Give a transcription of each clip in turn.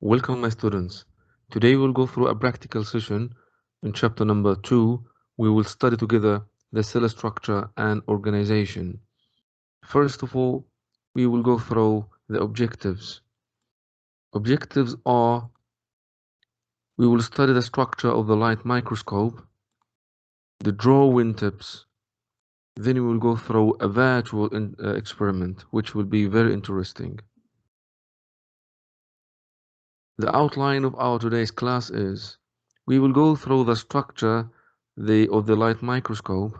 Welcome my students. Today we'll go through a practical session. In chapter number 2, we will study together the cell structure and organization. First of all, we will go through the objectives. Objectives are, we will study the structure of the light microscope, the drawing tips, then we will go through a virtual experiment, which will be very interesting. The outline of our today's class is, we will go through the structure of the light microscope,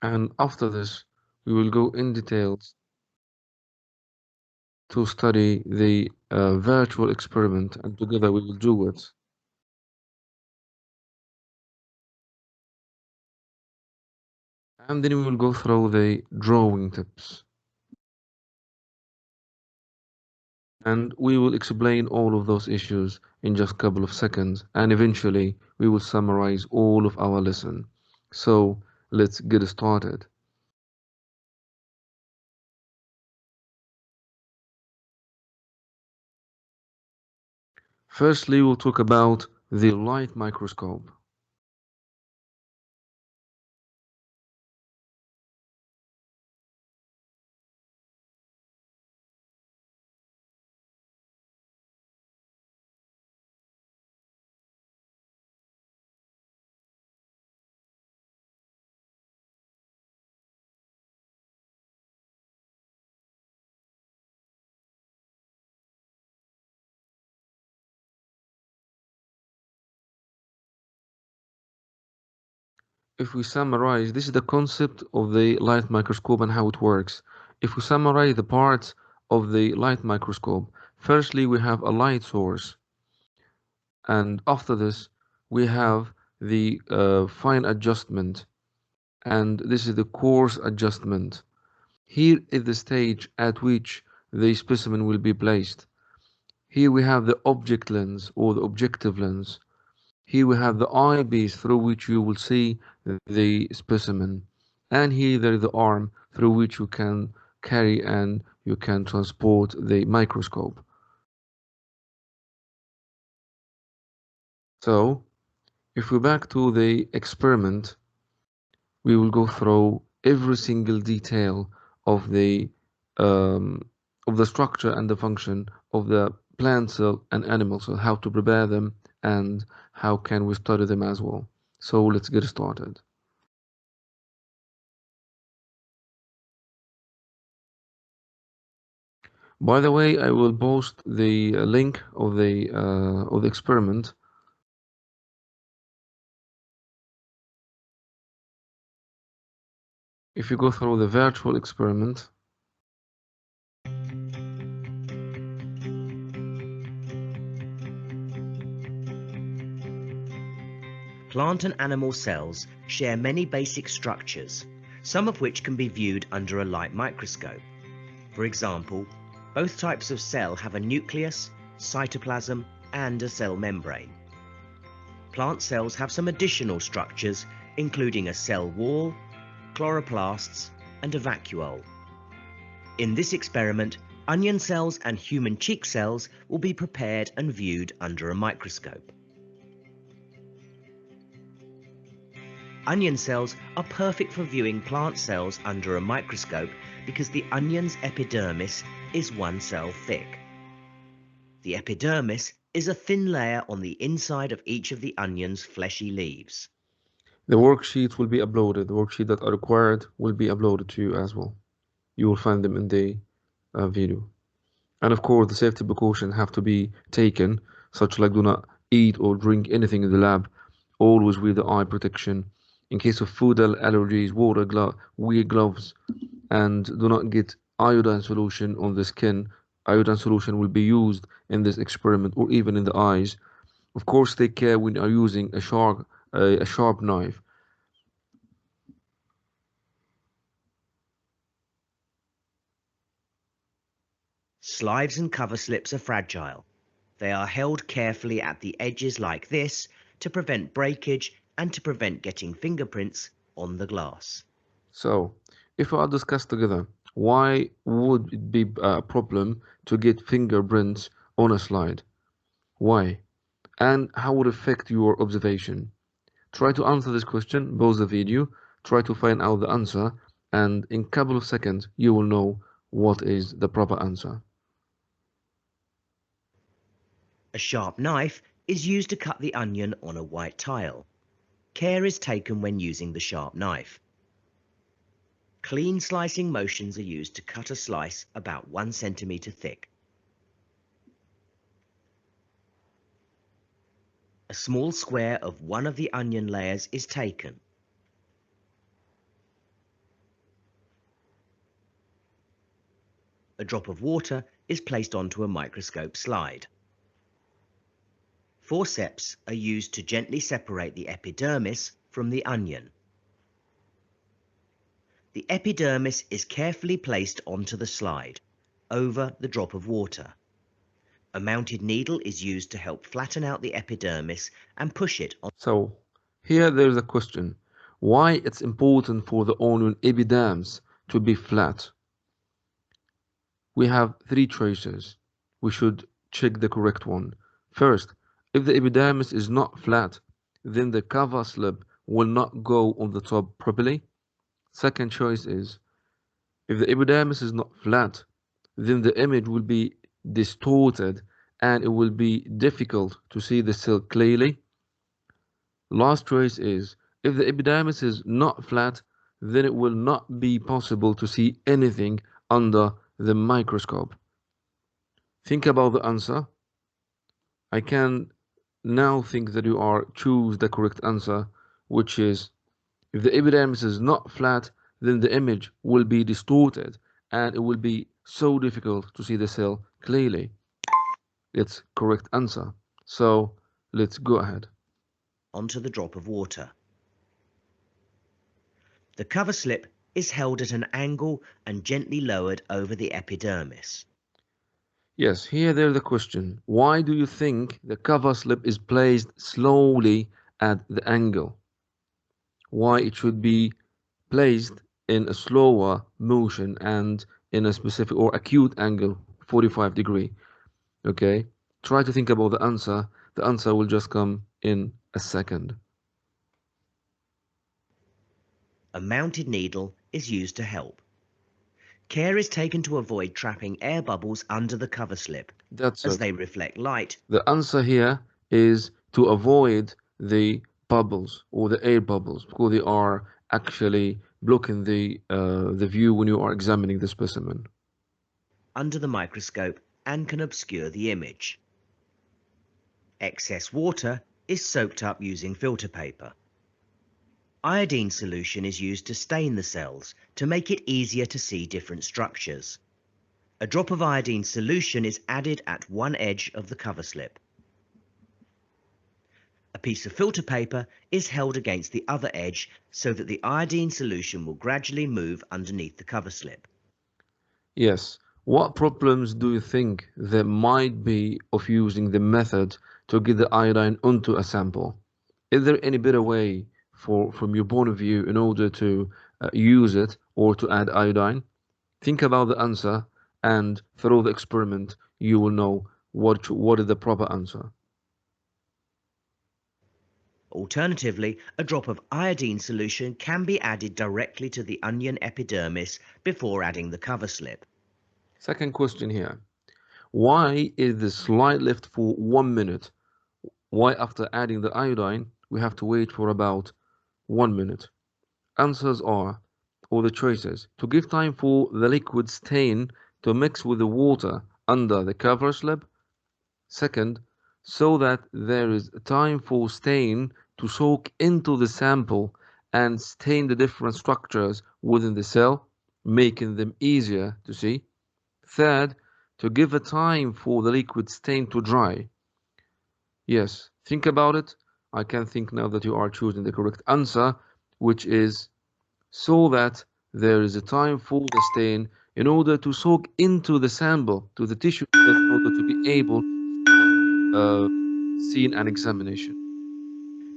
and after this we will go in details to study the virtual experiment, and together we will do it. And then we will go through the drawing tips. And we will explain all of those issues in just a couple of seconds, and eventually we will summarize all of our lesson. So let's get started. Firstly, we'll talk about the light microscope. If we summarize, this is the concept of the light microscope and how it works. If we summarize the parts of the light microscope, firstly we have a light source, and after this we have the fine adjustment, and this is the coarse adjustment. Here is the stage at which the specimen will be placed. Here we have the object lens or the objective lens. Here we have the eyepiece through which you will see the specimen, and here there is the arm through which you can carry and you can transport the microscope. So if we back to the experiment, we will go through every single detail of the structure and the function of the plant cell and animal cell, how to prepare them and how can we study them as well. So let's get started. By the way, I will post the link of the experiment. If you go through the virtual experiment, Plant and animal cells share many basic structures, some of which can be viewed under a light microscope. For example, both types of cell have a nucleus, cytoplasm, and a cell membrane. Plant cells have some additional structures, including a cell wall, chloroplasts, and a vacuole. In this experiment, onion cells and human cheek cells will be prepared and viewed under a microscope. Onion cells are perfect for viewing plant cells under a microscope because the onion's epidermis is one cell thick. The epidermis is a thin layer on the inside of each of the onion's fleshy leaves. the worksheets will be uploaded. The worksheets that are required will be uploaded to you as well. You will find them in the video. And of course, the safety precautions have to be taken, such like do not eat or drink anything in the lab, always with the eye protection. In case of food allergies, wear gloves, and do not get iodine solution on the skin. Iodine solution will be used in this experiment or even in the eyes. Of course, take care when you are using a sharp knife. Slides and cover slips are fragile. They are held carefully at the edges like this to prevent breakage and to prevent getting fingerprints on the glass. So If we all discuss together, why would it be a problem to get fingerprints on a slide? Why? And how would it affect your observation? Try to answer this question, pause the video, try to find out the answer, and in a couple of seconds you will know what is the proper answer. A sharp knife is used to cut the onion on a white tile. Care is taken when using the sharp knife. Clean slicing motions are used to cut a slice about 1 centimeter thick. A small square of one of the onion layers is taken. A drop of water is placed onto a microscope slide. Forceps are used to gently separate the epidermis from the onion. The epidermis is carefully placed onto the slide, over the drop of water. A mounted needle is used to help flatten out the epidermis and push it on. So, here there's a question. Why it's important for the onion epidermis to be flat? We have three choices. We should check the correct one. First, if the epidermis is not flat, then the cover slip will not go on the top properly. Second choice is, if the epidermis is not flat, then the image will be distorted and it will be difficult to see the cell clearly. Last choice is, if the epidermis is not flat, then it will not be possible to see anything under the microscope. Think about the answer. I can now think that you are choose the correct answer, which is, if the epidermis is not flat, then the image will be distorted and it will be so difficult to see the cell clearly. It's correct answer. So let's go ahead. Onto the drop of water. The cover slip is held at an angle and gently lowered over the epidermis. Yes, here there's the question. Why do you think the cover slip is placed slowly at the angle? Why it should be placed in a slower motion and in a specific or acute angle, 45 degree? Okay, try to think about the answer. The answer will just come in a second. A mounted needle is used to help. Care is taken to avoid trapping air bubbles under the cover slip, That's as it. they reflect light. The answer here is to avoid the bubbles or the air bubbles because they are actually blocking the view when you are examining the specimen. Under the microscope and can obscure the image. Excess water is soaked up using filter paper. Iodine solution is used to stain the cells to make it easier to see different structures. A drop of iodine solution is added at one edge of the cover slip. A piece of filter paper is held against the other edge so that the iodine solution will gradually move underneath the cover slip. Yes. What problems do you think there might be of using the method to get the iodine onto a sample? Is there any better way from your point of view in order to use it or to add iodine? Think about the answer and through the experiment you will know what is the proper answer. Alternatively, a drop of iodine solution can be added directly to the onion epidermis before adding the cover slip. Second question here. Why is the slide left for 1 minute? Why after adding the iodine we have to wait for about 1 minute? Answers are, or the choices, to give time for the liquid stain to mix with the water under the cover slip. Second, so that there is time for stain to soak into the sample and stain the different structures within the cell, making them easier to see. Third, to give a time for the liquid stain to dry. Yes, think about it. I can think now that you are choosing the correct answer, which is so that there is a time for the stain in order to soak into the sample, to the tissue, in order to be able see an examination.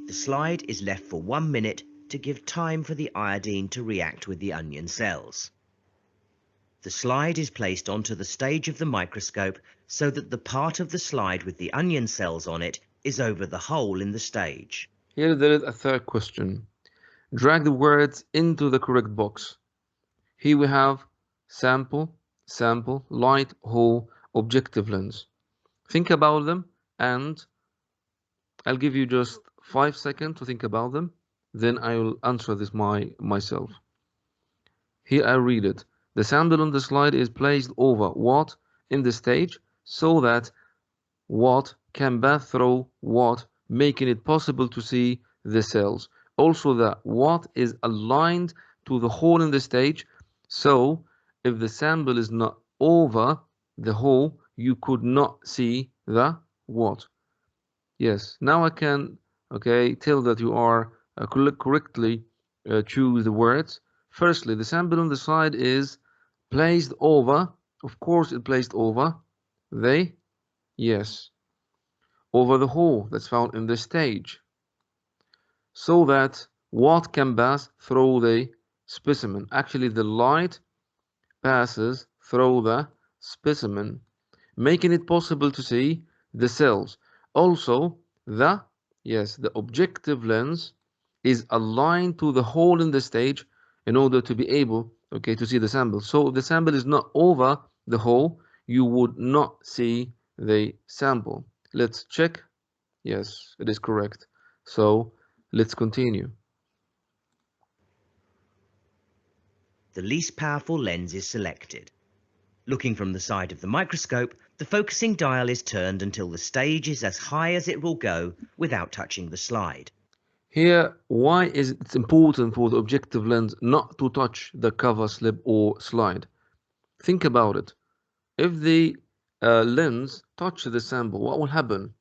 The slide is left for 1 minute to give time for the iodine to react with the onion cells. The slide is placed onto the stage of the microscope so that the part of the slide with the onion cells on it is over the hole in the stage. Here there is a third question. Drag the words into the correct box. Here we have sample, light, hole, objective lens. Think about them, and I'll give you just 5 seconds to think about them. Then I will answer this myself. Here I read it. The sample on the slide is placed over what in the stage so that what can pass through what, making it possible to see the cells. Also, the what is aligned to the hole in the stage, so if the sample is not over the hole, you could not see the what. Yes, now I can tell that you are correctly choose the words. Firstly, the sample on the side is placed over. Of course, it placed over. Yes, over the hole that's found in the stage, so that what can pass through the specimen. Actually, the light passes through the specimen, making it possible to see the cells. Also, the objective lens is aligned to the hole in the stage in order to be able to see the sample. So if the sample is not over the hole, you would not see the sample. Let's check. Yes, it is correct. So let's continue. The least powerful lens is selected. Looking from the side of the microscope, the focusing dial is turned until the stage is as high as it will go without touching the slide. Here, why is it important for the objective lens not to touch the cover slip or slide? Think about it. If the lens touches the sample, what will happen?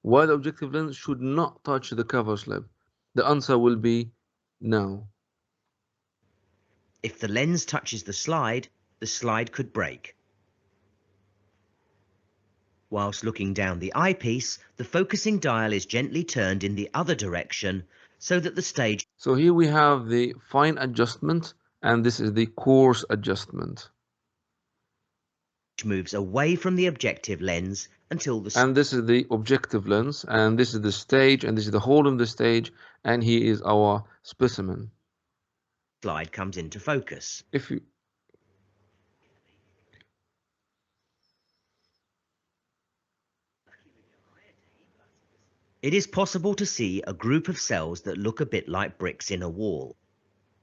Why the objective lens should not touch the cover slip? The answer will be no. If the lens touches the slide could break. Whilst looking down the eyepiece, the focusing dial is gently turned in the other direction so that the stage. So here we have the fine adjustment, and this is the coarse adjustment. Moves away from the objective lens until the. And this is the objective lens, and this is the stage, and this is the hole in the stage, and here is our specimen. Slide comes into focus. It is possible to see a group of cells that look a bit like bricks in a wall.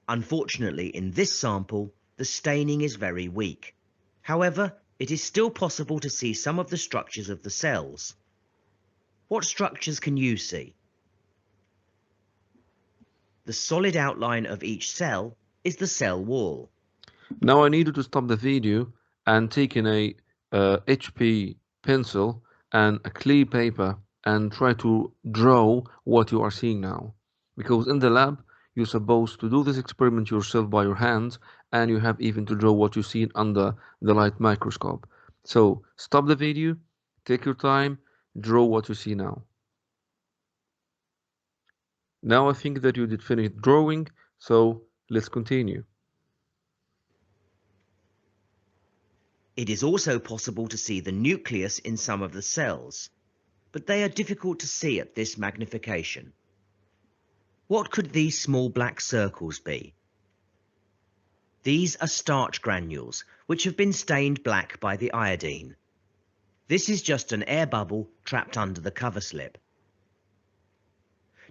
Unfortunately, in this sample, the staining is very weak. However, it is still possible to see some of the structures of the cells. What structures can you see? The solid outline of each cell is the cell wall. Now I need you to stop the video and take in a HP pencil and a clear paper and try to draw what you are seeing now. Because in the lab, you're supposed to do this experiment yourself by your hands, and you have even to draw what you see under the light microscope. So stop the video, take your time, draw what you see now. Now I think that you did finish drawing, so let's continue. It is also possible to see the nucleus in some of the cells, but they are difficult to see at this magnification. What could these small black circles be? These are starch granules, which have been stained black by the iodine. This is just an air bubble trapped under the cover slip.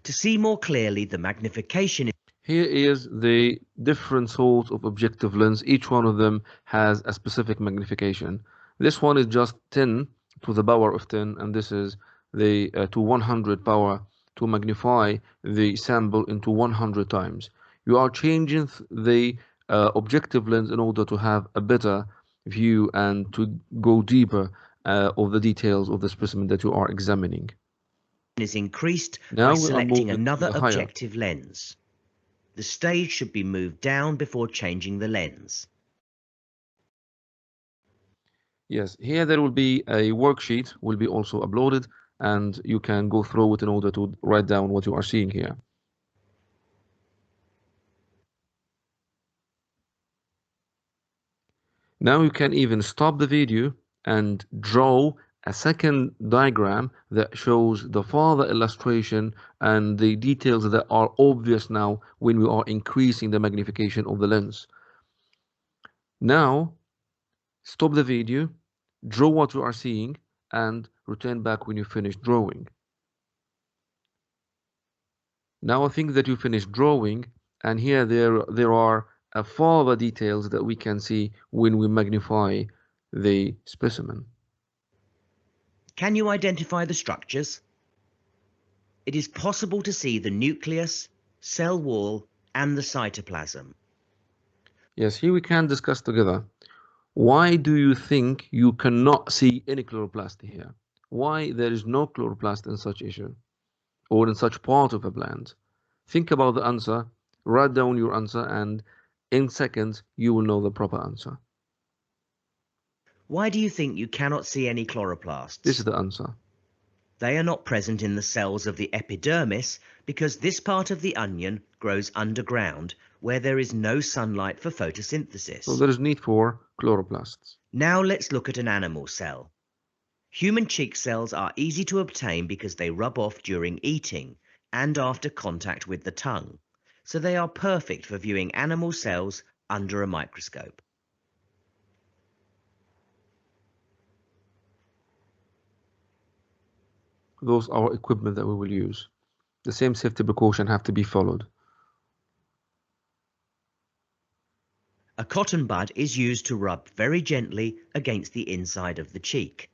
To see more clearly the magnification. Here is the different sorts of objective lens. Each one of them has a specific magnification. This one is just 10 to the power of 10, and this is the to 100 power to magnify the sample into 100 times. You are changing the objective lens in order to have a better view and to go deeper of the details of the specimen that you are examining. Is increased by selecting another objective lens. The stage should be moved down before changing the lens. Yes, here there will be a worksheet will be also uploaded, and you can go through it in order to write down what you are seeing here. Now you can even stop the video and draw a second diagram that shows the further illustration and the details that are obvious now when we are increasing the magnification of the lens. Now stop the video, draw what you are seeing, and return back when you finish drawing. Now I think that you finished drawing, and here there are further details that we can see when we magnify the specimen. Can you identify the structures? It is possible to see the nucleus, cell wall, and the cytoplasm. Yes, here we can discuss together. Why do you think you cannot see any chloroplast here? Why there is no chloroplast in such issue or in such part of a plant? Think about the answer, write down your answer, and in seconds you will know the proper answer. Why do you think you cannot see any This chloroplasts? is the answer. They are not present in the cells of the epidermis because this part of the onion grows underground where there is no sunlight for So photosynthesis. there is need for chloroplasts. Now let's look at an animal cell. Human cheek cells are easy to obtain because they rub off during eating and after contact with the tongue, so they are perfect for viewing animal cells under a microscope. Those are equipment that we will use. The same safety precaution have to be followed. A cotton bud is used to rub very gently against the inside of the cheek.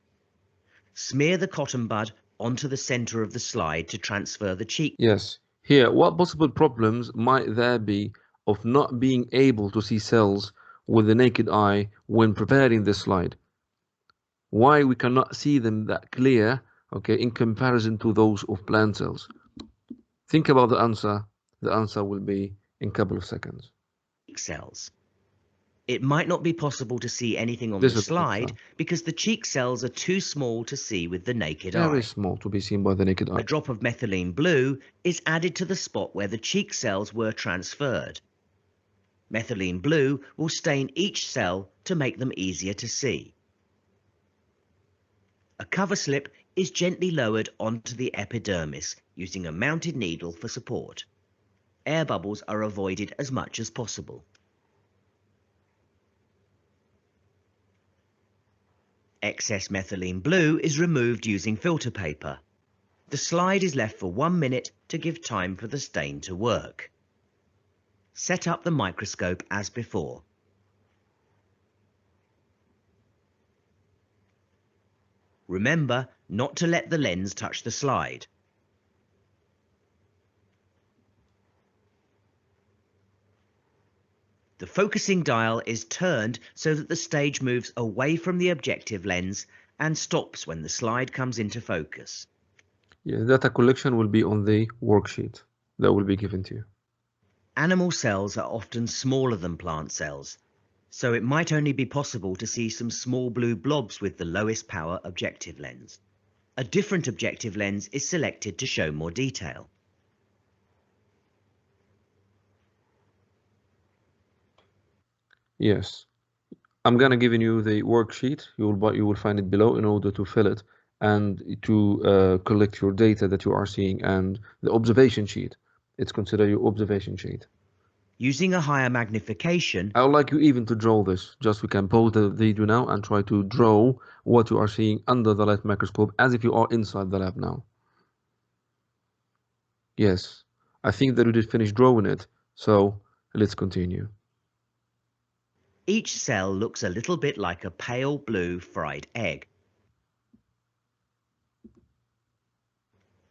Smear the cotton bud onto the center of the slide to transfer the cheek. Yes. Here, what possible problems might there be of not being able to see cells with the naked eye when preparing this slide? Why we cannot see them that clear, okay, in comparison to those of plant cells? Think about the answer. The answer will be in a couple of seconds. Cells. It might not be possible to see anything on This the is the slide answer. because the cheek cells are too small to see with the naked Very eye. small to be seen by the naked A eye. drop of methylene blue is added to the spot where the cheek cells were transferred. Methylene blue will stain each cell to make them easier to see. A cover slip is gently lowered onto the epidermis using a mounted needle for support. Air bubbles are avoided as much as possible. Excess methylene blue is removed using filter paper. The slide is left for 1 minute to give time for the stain to work. Set up the microscope as before. Remember not to let the lens touch the slide. The focusing dial is turned so that the stage moves away from the objective lens and stops when the slide comes into focus. Yeah, data collection will be on the worksheet that will be given to you. Animal cells are often smaller than plant cells, so it might only be possible to see some small blue blobs with the lowest power objective lens. A different objective lens is selected to show more detail. Yes. I'm gonna give you the worksheet. You will find it below in order to fill it and to collect your data that you are seeing, and the observation sheet. It's considered your observation sheet. Using a higher magnification, I would like you even to draw this. Just we can pause the video now and try to draw what you are seeing under the light microscope as if you are inside the lab now. Yes, I think that we did finish drawing it, so let's continue. each cell looks a little bit like a pale blue fried egg.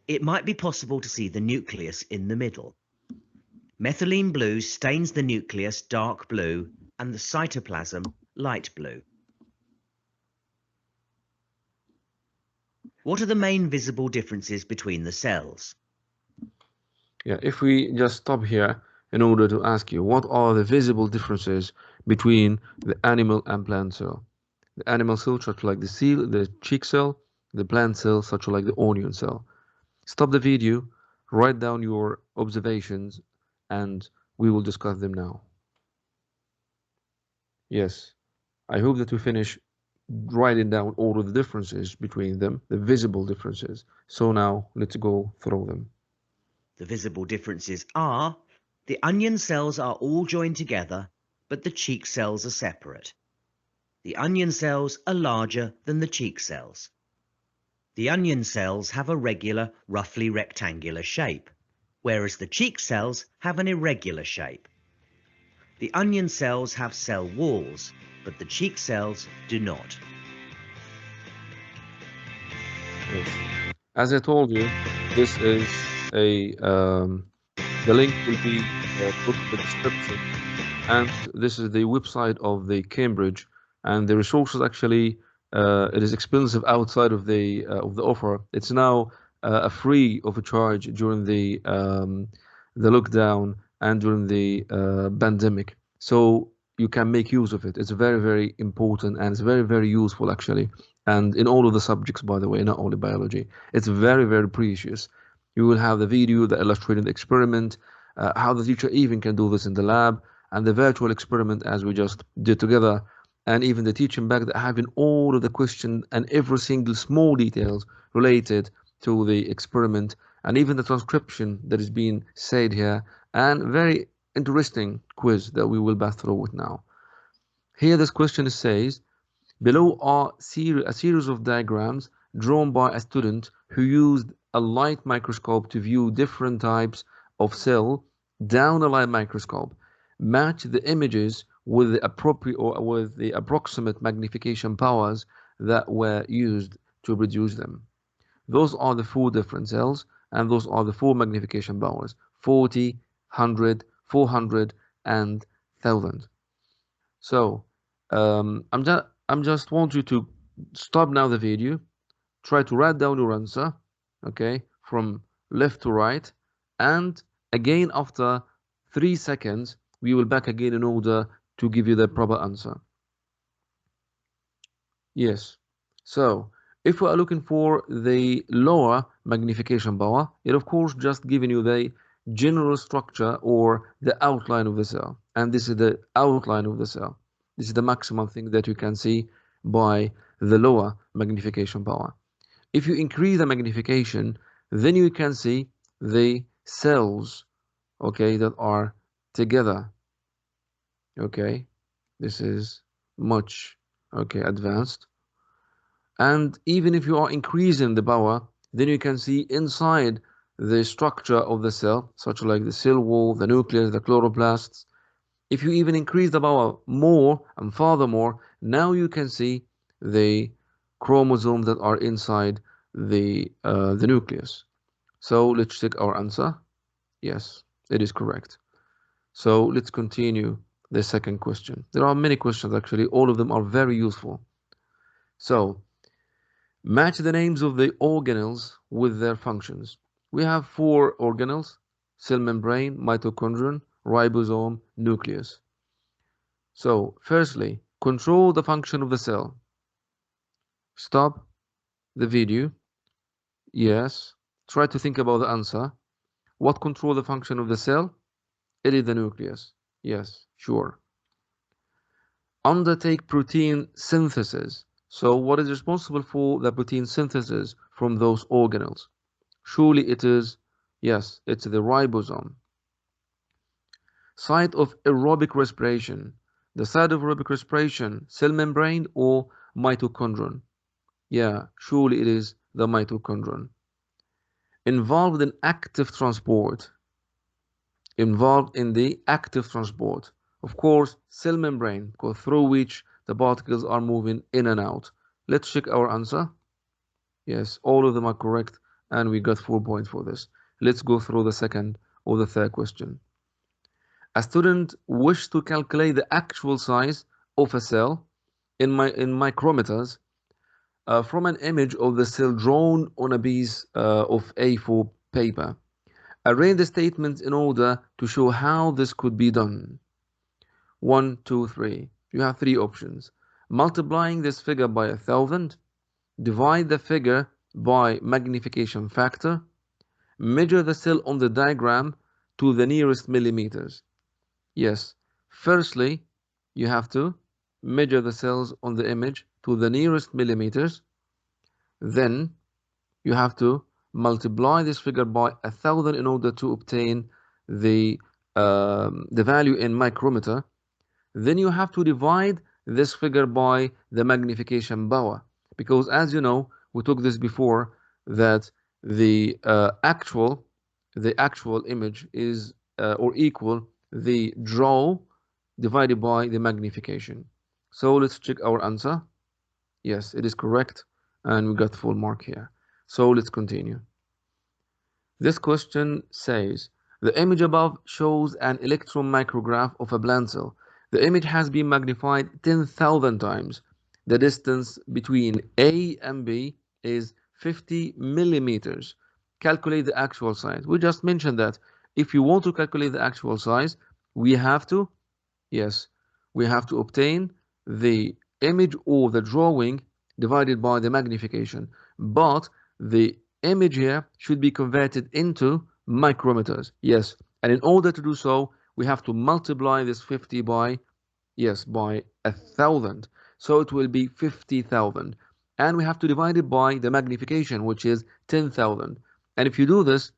It might be possible to see the nucleus in the middle. Methylene blue stains the nucleus dark blue and the cytoplasm light blue. What are the main visible differences between the cells? Yeah, if we just stop here in order to ask you, what are the visible differences between the animal and plant cell? The animal cell, such like the cheek cell, the plant cell, such like the onion cell. Stop the video, write down your observations, and we will discuss them now. Yes, I hope that we finish writing down all of the differences between them, the visible differences. So now let's go through them. The visible differences are the onion cells are all joined together, but the cheek cells are separate. The onion cells are larger than the cheek cells. The onion cells have a regular, roughly rectangular shape, whereas the cheek cells have an irregular shape. The onion cells have cell walls, but the cheek cells do not. Yes. As I told you, this is a the link will be put in the description, and this is the website of the Cambridge, and the resources actually it is expensive outside of the offer. It's now a free of a charge during the lockdown and during the pandemic, so you can make use of it. It's very important and it's very useful actually, and in all of the subjects, by the way, not only biology. It's very precious. You will have the video, the illustrated experiment, how the teacher even can do this in the lab, and the virtual experiment as we just did together, and even the teaching back that having all of the question and every single small details related to the experiment, and even the transcription that is being said here, and very interesting quiz that we will pass through it now. Here this question says, below are a series of diagrams drawn by a student who used a light microscope to view different types of cell down a light microscope. Match the images with the appropriate or with the approximate magnification powers that were used to produce them. Those are the four different cells, and those are the four magnification powers: 40, 100, 400, and 1000. So I'm just want you to stop now the video, try to write down your answer, okay, from left to right, and again after 3 seconds we will back again in order to give you the proper answer. Yes. So if we are looking for the lower magnification power, it of course just giving you the general structure or the outline of the cell, and this is the outline of the cell. This is the maximum thing that you can see by the lower magnification power. If you increase the magnification, then you can see the cells, okay, that are together. Okay, this is much, okay, advanced. And even if you are increasing the power, then you can see inside the structure of the cell, such like the cell wall, the nucleus, the chloroplasts. If you even increase the power more and furthermore, now you can see the chromosomes that are inside the nucleus. So let's check our answer. Yes, it is correct. So let's continue the second question. There are many questions actually, all of them are very useful. So match the names of the organelles with their functions. We have four organelles: cell membrane, mitochondrion, ribosome, nucleus. So firstly, control the function of the cell. Stop the video. Yes. Try to think about the answer. What control the function of the cell? It is the nucleus. Yes, sure. Undertake protein synthesis. So what is responsible for the protein synthesis from those organelles? Surely it is, yes, it's the ribosome. Site of aerobic respiration. The site of aerobic respiration, cell membrane or mitochondrion? Yeah, surely it is the mitochondrion. Involved in active transport. Involved in the active transport. Of course, cell membrane, through which the particles are moving in and out. Let's check our answer. Yes, all of them are correct, and we got 4 points for this. Let's go through the second or the third question. A student wished to calculate the actual size of a cell in micrometers from an image of the cell drawn on a piece of A4 paper. Arrange the statements in order to show how this could be done. 1, 2, 3. You have three options. Multiplying this figure by 1000, divide the figure by magnification factor, measure the cell on the diagram to the nearest millimeters. Yes, firstly, you have to measure the cells on the image to the nearest millimeters. Then you have to multiply this figure by 1000 in order to obtain the value in micrometer. Then you have to divide this figure by the magnification power, because as you know, we took this before, that the actual image is or equal the draw divided by the magnification. So let's check our answer. Yes, it is correct, and we got full mark here. So let's continue. This question says, the image above shows an electron micrograph of a plant cell. The image has been magnified 10,000 times. The distance between A and B is 50 millimeters. Calculate the actual size. We just mentioned that if you want to calculate the actual size, we have to, yes, we have to obtain the image or the drawing divided by the magnification. But the image here should be converted into micrometers. Yes, and in order to do so, we have to multiply this 50 by, yes, by 1000. So it will be 50,000. And we have to divide it by the magnification, which is 10,000. And if you do this,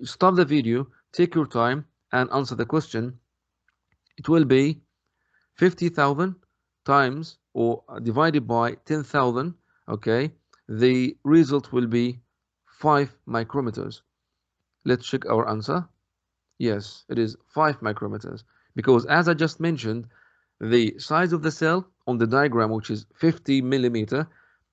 stop the video, take your time, and answer the question. It will be 50,000 times or divided by 10,000. Okay, the result will be 5 micrometers. Let's check our answer. Yes, it is 5 micrometers, because as I just mentioned, the size of the cell on the diagram, which is 50 millimeter,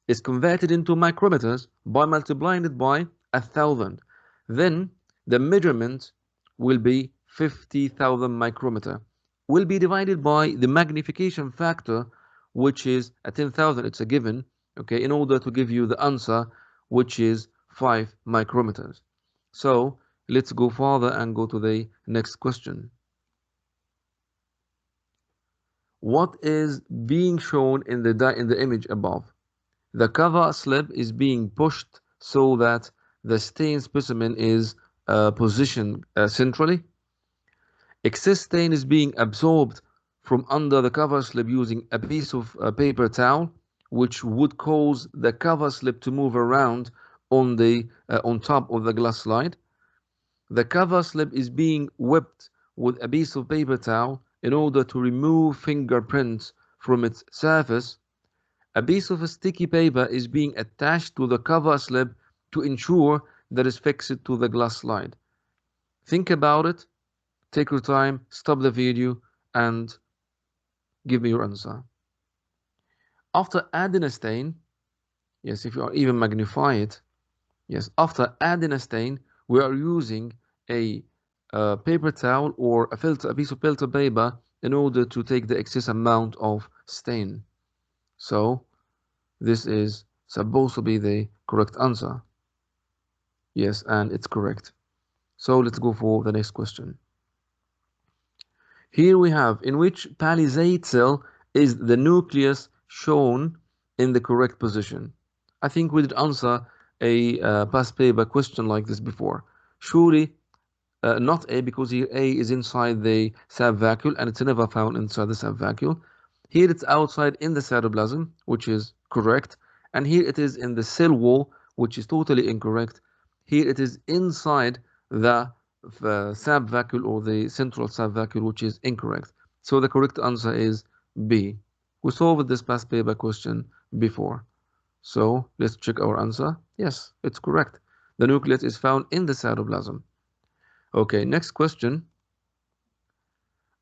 is converted into micrometers by multiplying it by 1000. Then the measurement will be 50,000 micrometer, will be divided by the magnification factor, which is at 10,000. It's a given, okay, in order to give you the answer, which is 5 micrometers. So let's go further and go to the next question. What is being shown in the image above? The cover slip is being pushed so that the stain specimen is positioned centrally. Excess stain is being absorbed from under the cover slip using a piece of paper towel, which would cause the cover slip to move around on top of the glass slide. The cover slip is being whipped with a piece of paper towel in order to remove fingerprints from its surface. A piece of sticky paper is being attached to the cover slip to ensure that it's fixed to the glass slide. Think about it, take your time, stop the video, and give me your answer. After adding a stain, yes, if you even magnify it, yes, after adding a stain, we are using a paper towel or a piece of filter paper in order to take the excess amount of stain. So this is supposed to be the correct answer. Yes, and it's correct. So let's go for the next question. Here we have, in which palisade cell is the nucleus shown in the correct position? I think we did answer a past paper question like this before. Surely not A, because here A is inside the subvacuole and it's never found inside the subvacuole. Here it's outside in the cytoplasm, which is correct. And here it is in the cell wall, which is totally incorrect. Here it is inside the subvacuole or the central subvacuole, which is incorrect. So the correct answer is B. We solved this past paper question before. So let's check our answer. Yes, it's correct. The nucleus is found in the cytoplasm. Okay, next question.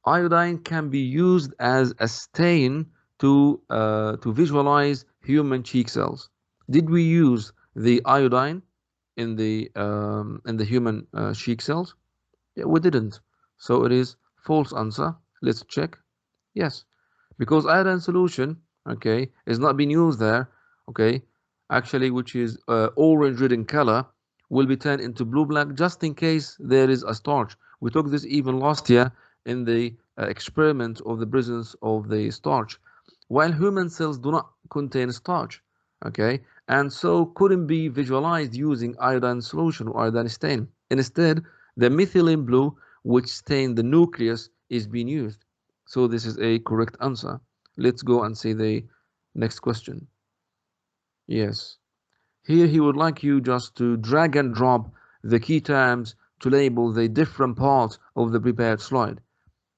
Iodine can be used as a stain to visualize human cheek cells. Did we use the iodine in the human cheek cells? Yeah, we didn't. So it is false answer. Let's check. Yes, because iodine solution, okay, is not being used there. Okay, actually, which is orange red in color, will be turned into blue black just in case there is a starch. We took this even last year in the experiment of the presence of the starch, while human cells do not contain starch, okay, and so couldn't be visualized using iodine solution or iodine stain. Instead, the methylene blue, which stained the nucleus, is being used. So this is a correct answer. Let's go and see the next question. Yes. Here he would like you just to drag and drop the key terms to label the different parts of the prepared slide.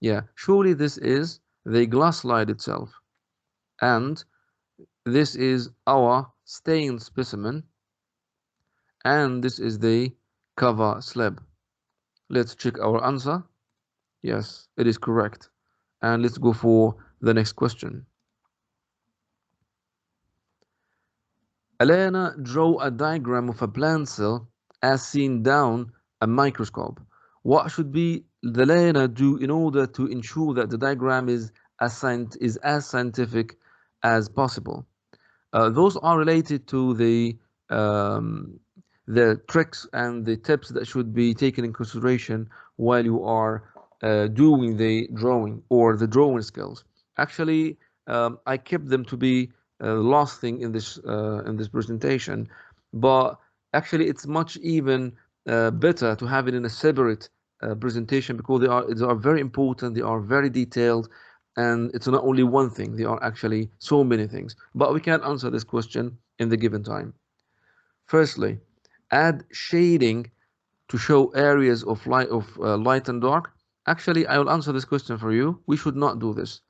Yeah, surely this is the glass slide itself. And this is our stained specimen. And this is the cover slab. Let's check our answer. Yes, it is correct. And let's go for the next question. Elena drew a diagram of a plant cell as seen down a microscope. What should be the Elena do in order to ensure that the diagram is as scientific as possible? Those are related to um, the tricks and the tips that should be taken in consideration while you are doing the drawing or the drawing skills. Actually, I kept them to be the last thing in this presentation, but actually it's much even better to have it in a separate presentation because they are very important, they are very detailed, and it's not only one thing, there are actually so many things. But we can answer this question in the given time. Firstly, add shading to show areas of light and dark. Actually, I will answer this question for you. We should not do this.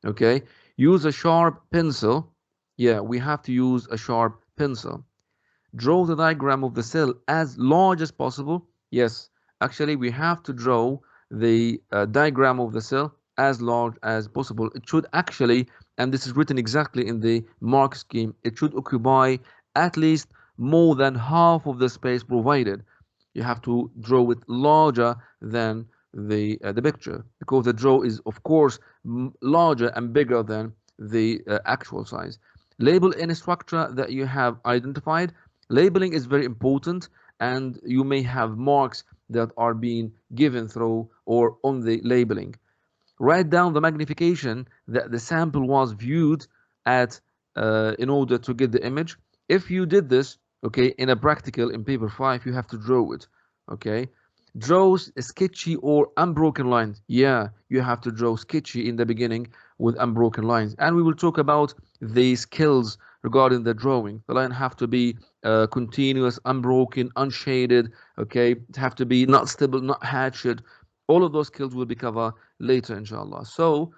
Okay, use a sharp pencil. Yeah, we have to use a sharp pencil. Draw the diagram of the cell as large as possible. Yes, actually we have to draw the diagram of the cell as large as possible. It should actually, and this is written exactly in the mark scheme, it should occupy at least more than half of the space provided. You have to draw it larger than the picture because the draw is of course larger and bigger than the actual size. Label any structure that you have identified. Labeling is very important, and you may have marks that are being given through or on the labeling. Write down the magnification that the sample was viewed at in order to get the image. If you did this, okay, in a practical in paper 5, you have to draw it, okay. Draw sketchy or unbroken lines. Yeah, you have to draw sketchy in the beginning with unbroken lines. And we will talk about the skills regarding the drawing. The line have to be continuous, unbroken, unshaded, okay. It have to be not stable, not hatched. All of those skills will be covered later, inshallah. So,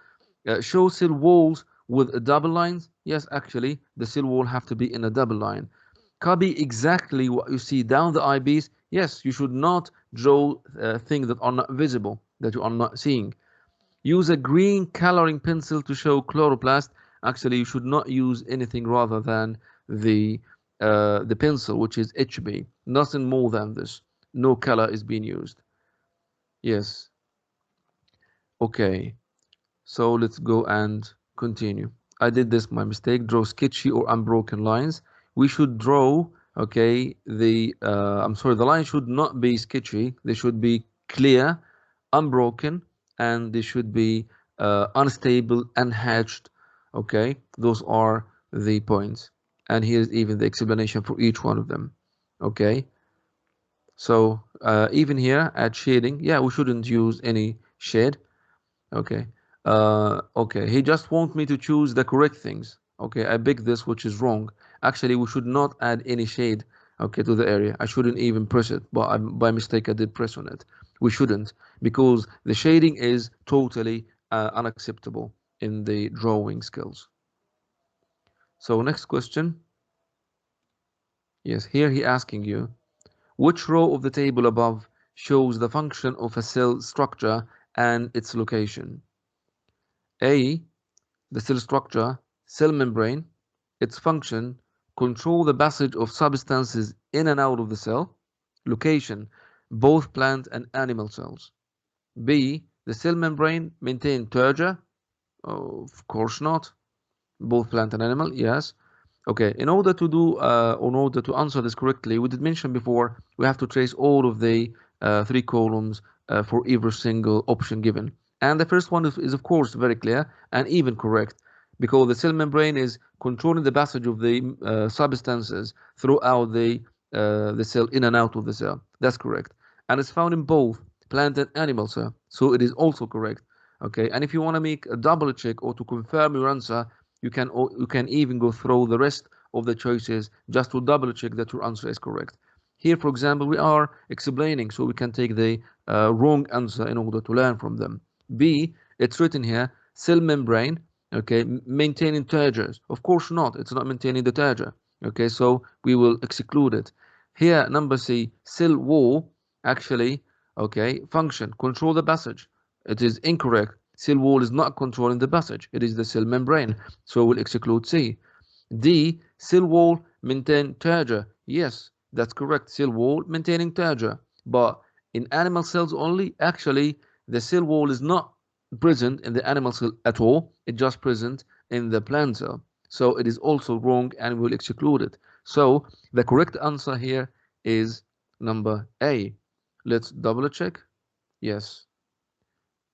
show cell walls with double lines. Yes, actually, the cell wall have to be in a double line. Copy exactly what you see down the eyepiece. Yes, you should not draw things that are not visible, that you are not seeing. Use a green coloring pencil to show chloroplast. Actually, you should not use anything rather than the pencil, which is HB. Nothing more than this. No color is being used. Yes. Okay. So let's go and continue. I did this, my mistake. Draw sketchy or unbroken lines. We should draw, okay, I'm sorry, the line should not be sketchy. They should be clear, unbroken, and they should be unstable, unhatched. Okay, those are the points. And here's even the explanation for each one of them. Okay, so even here at shading, yeah, we shouldn't use any shade. Okay. Okay. He just want me to choose the correct things. Okay. I picked this, which is wrong. Actually, we should not add any shade, okay, to the area. I shouldn't even press it, but by mistake, I did press on it. We shouldn't because the shading is totally unacceptable in the drawing skills. So next question. Yes, here he asking you, which row of the table above shows the function of a cell structure and its location? A, the cell structure, cell membrane, its function, control the passage of substances in and out of the cell, location, both plant and animal cells. B, the cell membrane maintain turgor, of course not, both plant and animal, yes. Okay, in order to answer this correctly, we did mention before, we have to trace all of the 3 columns for every single option given. And the first one is of course very clear and even correct because the cell membrane is controlling the passage of the substances throughout the cell, in and out of the cell. That's correct. And it's found in both plant and animal cell, so it is also correct. Okay, and if you want to make a double check or to confirm your answer, you can even go through the rest of the choices just to double check that your answer is correct. Here, for example, we are explaining, so we can take the wrong answer in order to learn from them. B, it's written here, cell membrane, okay, maintaining turgors. Of course not, it's not maintaining the turgor. Okay, so we will exclude it. Here, number C, cell wall, actually, okay, function, control the passage. It is incorrect. Cell wall is not controlling the passage. It is the cell membrane. So we'll exclude C. D, cell wall maintain turgor. Yes, that's correct. Cell wall maintaining turgor. But in animal cells only, actually, the cell wall is not present in the animal cell at all. It's just present in the plant cell. So it is also wrong and we'll exclude it. So the correct answer here is number A. Let's double check. Yes,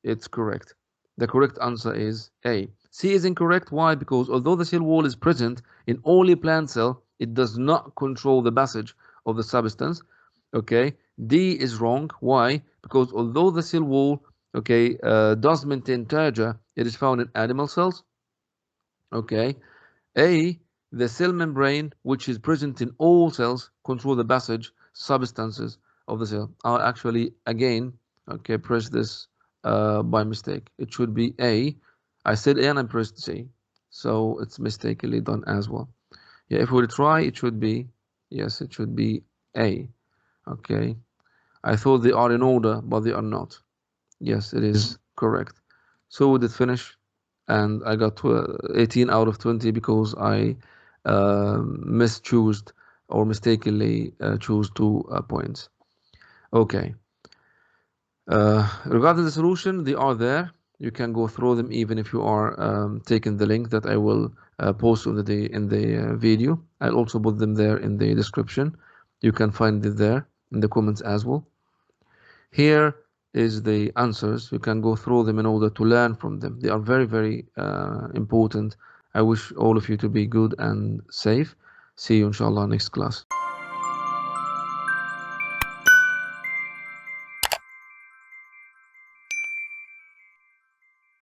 it's correct. The correct answer is A. C is incorrect. Why? Because although the cell wall is present in only plant cell, it does not control the passage of the substance. Okay. D is wrong. Why? Because although the cell wall, okay, does maintain turgor, it is found in animal cells. Okay. A, the cell membrane, which is present in all cells, control the passage substances of the cell. I'll actually again, okay, press this by mistake. It should be A. I said A and I pressed C, so it's mistakenly done as well. Yeah, if we try, it should be, yes, it should be A. Okay, I thought they are in order, but they are not. Yes, it is correct. So we did finish, and I got 18 out of 20 because I mischosed or mistakenly chose 2 points. Okay. Regarding the solution, they are there. You can go through them even if you are taking the link that I will post in the video. I'll also put them there in the description. You can find it there in the comments as well. Here is the answers. You can go through them in order to learn from them. They are very, very important. I wish all of you to be good and safe. See you inshallah next class.